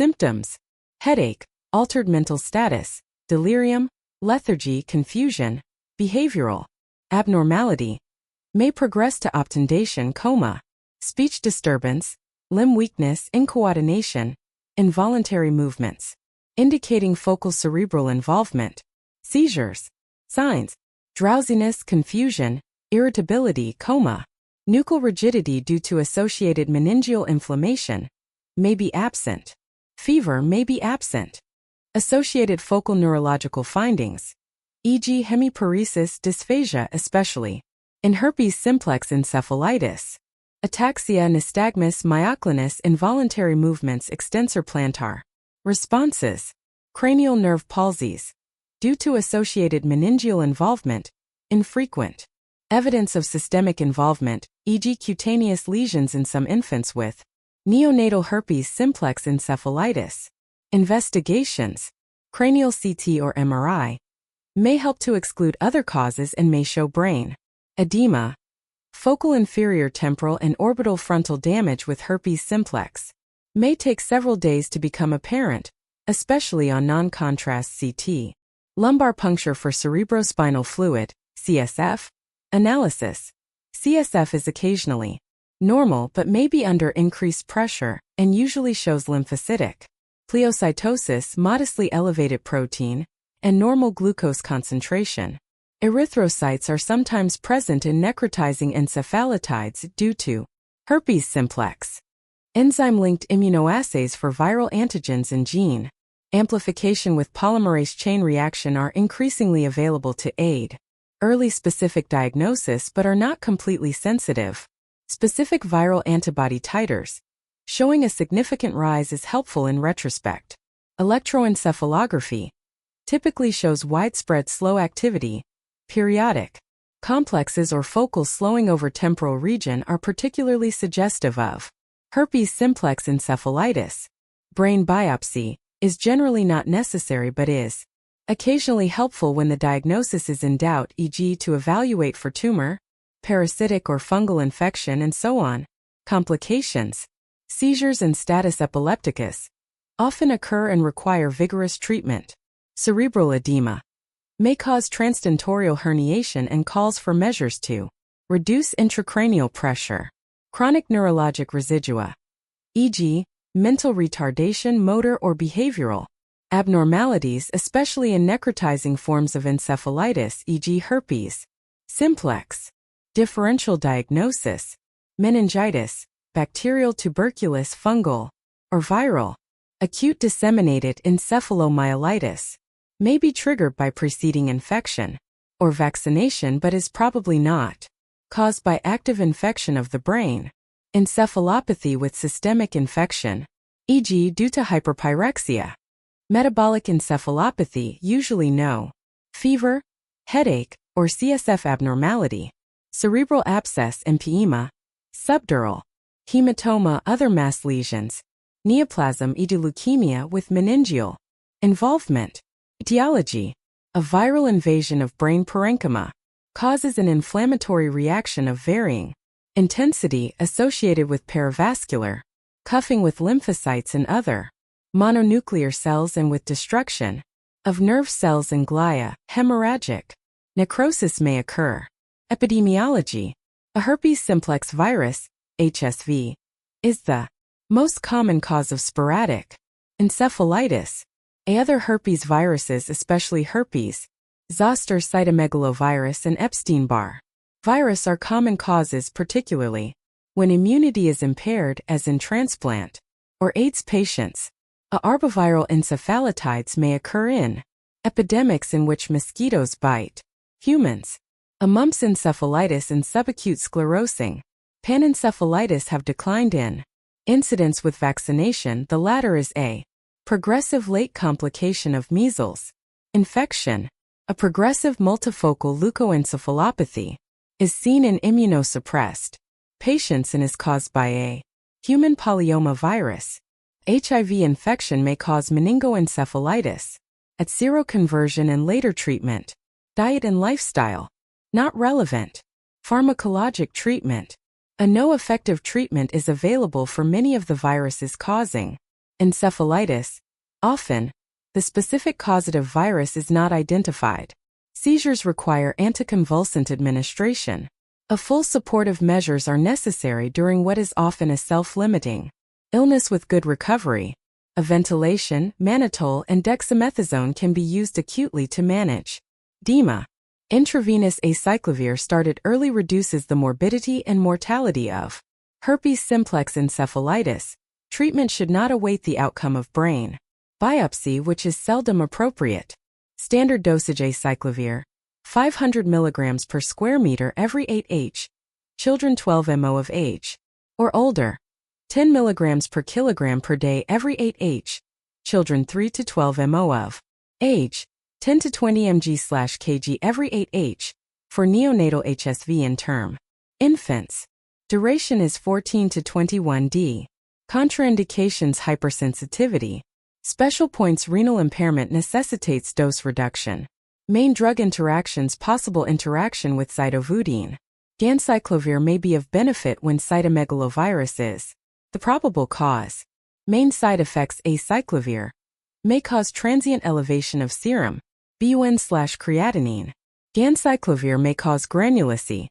Symptoms: headache, altered mental status, delirium, lethargy, confusion, behavioral abnormality, may progress to obtundation, coma, speech disturbance, limb weakness, incoordination, involuntary movements, indicating focal cerebral involvement, seizures. Signs: drowsiness, confusion, irritability, coma, nuchal rigidity due to associated meningeal inflammation, may be absent. Fever may be absent. Associated focal neurological findings, e.g. hemiparesis, dysphagia especially in herpes simplex encephalitis, ataxia, nystagmus, myoclonus, involuntary movements, extensor plantar responses, cranial nerve palsies, due to associated meningeal involvement, infrequent. Evidence of systemic involvement, e.g. cutaneous lesions in some infants with neonatal herpes simplex encephalitis. Investigations, cranial CT or MRI, may help to exclude other causes and may show brain edema. Focal inferior temporal and orbital frontal damage with herpes simplex may take several days to become apparent, especially on non-contrast CT. Lumbar puncture for cerebrospinal fluid, CSF, analysis. CSF is occasionally normal but may be under increased pressure and usually shows lymphocytic pleocytosis, modestly elevated protein, and normal glucose concentration. Erythrocytes are sometimes present in necrotizing encephalitides due to herpes simplex. Enzyme-linked immunoassays for viral antigens and gene amplification with polymerase chain reaction are increasingly available to aid early specific diagnosis but are not completely sensitive. Specific viral antibody titers showing a significant rise is helpful in retrospect. Electroencephalography typically shows widespread slow activity. Periodic complexes or focal slowing over temporal region are particularly suggestive of herpes simplex encephalitis. Brain biopsy is generally not necessary but is occasionally helpful when the diagnosis is in doubt, e.g. to evaluate for tumor, parasitic or fungal infection and so on. Complications: seizures and status epilepticus often occur and require vigorous treatment. Cerebral edema may cause transtentorial herniation and calls for measures to reduce intracranial pressure. Chronic neurologic residua, e.g., mental retardation, motor or behavioral abnormalities, especially in necrotizing forms of encephalitis, e.g. herpes simplex. Differential diagnosis: meningitis, bacterial, tuberculous, fungal, or viral. Acute disseminated encephalomyelitis may be triggered by preceding infection or vaccination but is probably not caused by active infection of the brain. Encephalopathy with systemic infection, e.g. due to hyperpyrexia. Metabolic encephalopathy, usually no fever, headache, or CSF abnormality. Cerebral abscess, empyema, subdural hematoma, other mass lesions. Neoplasm, e.g. leukemia with meningeal involvement. Etiology: a viral invasion of brain parenchyma causes an inflammatory reaction of varying intensity associated with perivascular cuffing with lymphocytes and other mononuclear cells and with destruction of nerve cells and glia. Hemorrhagic necrosis may occur. Epidemiology: a herpes simplex virus, HSV, is the most common cause of sporadic encephalitis. Other herpes viruses, especially herpes zoster, cytomegalovirus, and Epstein-Barr virus, are common causes, particularly when immunity is impaired, as in transplant or AIDS patients. Arboviral encephalitides may occur in epidemics in which mosquitoes bite humans. Mumps encephalitis and subacute sclerosing panencephalitis have declined in incidence with vaccination. The latter is a progressive late complication of measles infection. A progressive multifocal leukoencephalopathy is seen in immunosuppressed patients and is caused by a human polyoma virus. HIV infection may cause meningoencephalitis. At seroconversion and later treatment. Diet and lifestyle not relevant. Pharmacologic treatment: no effective treatment is available for many of the viruses causing Encephalitis. Often, the specific causative virus is not identified. Seizures require anticonvulsant administration. A full supportive measures are necessary during what is often a self-limiting illness with good recovery. A ventilation, mannitol, and dexamethasone can be used acutely to manage edema. Intravenous acyclovir started early reduces the morbidity and mortality of herpes simplex encephalitis. Treatment should not await the outcome of brain biopsy, which is seldom appropriate. Standard dosage acyclovir, 500 mg per square meter every 8 h. Children 12 mO of age or older. 10 mg per kilogram per day every 8 h. Children 3 to 12 mO of age. 10 to 20 mg/kg every 8 h. For neonatal HSV in term. Infants. Duration is 14 to 21 d. Contraindications: hypersensitivity. Special points: renal impairment necessitates dose reduction. Main drug interactions: possible interaction with cytovudine. Ganciclovir may be of benefit when cytomegalovirus is the probable cause. Main side effects: acyclovir may cause transient elevation of serum BUN/creatinine. Ganciclovir may cause granulocy,